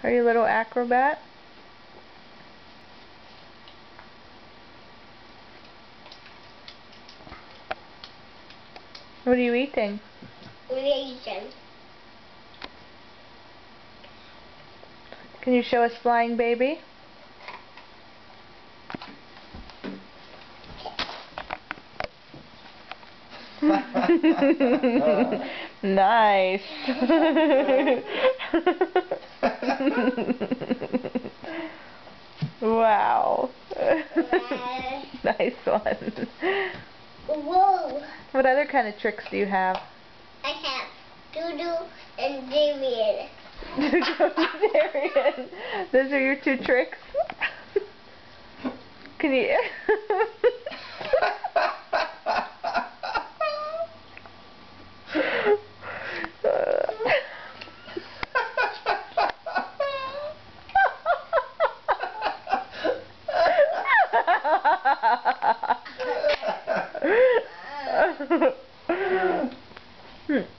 Are you a little acrobat? What are you eating? Raisin. Can you show us Flying Baby? Nice. Wow. Nice one. Whoa. What other kind of tricks do you have? I have Doodoo and Darian. Darian. Those are your two tricks? Can you...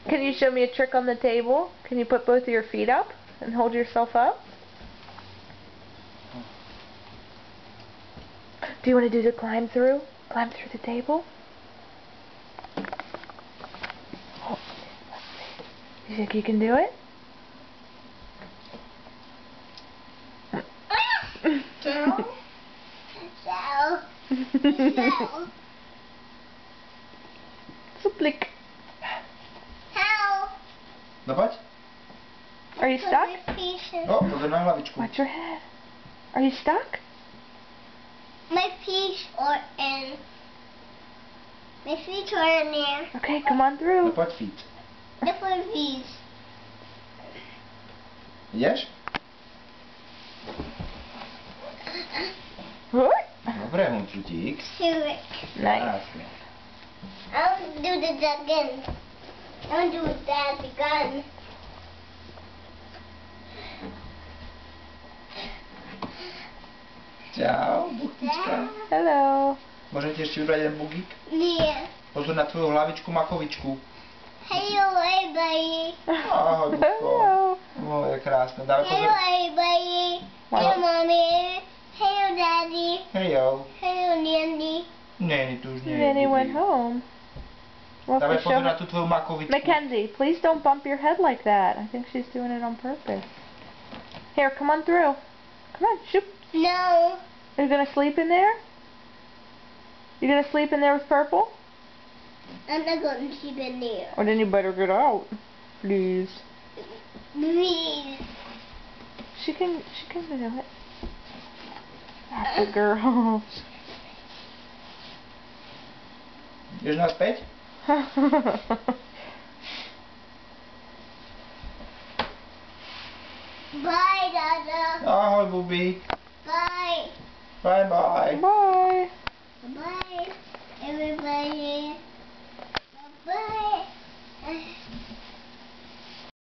Can you show me a trick on the table? Can you put both of your feet up and hold yourself up? Do you want to do the climb through? Climb through the table? Oh, you think you can do it? So. Suplik. How? Zobacz. Are you stuck? O, to na hlavičku. Watch your head. Are you stuck? My feet are in. My feet are in there. Okay, come on through. No poď feet. Different feet. Ideš? Dobre, hunčutík. Nice. Krásne. I'll do this again. I'll do that again. Čau, buchtička. Hello. Môžem ti ešte vybrať jeden bugík? Nie. Pozor na tvoju hlavičku, makovičku. Hello, everybody. Ahoj, buchko. Hello. No, je krásne. Dávaj Hello, pozor. everybody. Hello, mommy. Hello, daddy. Hejo. Hello, Nandy. Nie, tu už nie je Then he went bugík. home. We'll have Dávaj to show pozor na her. tú tvoju makovičku. Mackenzie, please don't bump your head like that. I think she's doing it on purpose. Here, come on through. Come on, shoot. No. Are you gonna sleep in there? You gonna sleep in there with Purple? I'm not going to sleep in there. Or then you better get out, please. Please. She can do it. That's a girl. Ideš naspäť? Bye, Dada. Ahoj, Bubi. Bye. Bye, bye. Bye.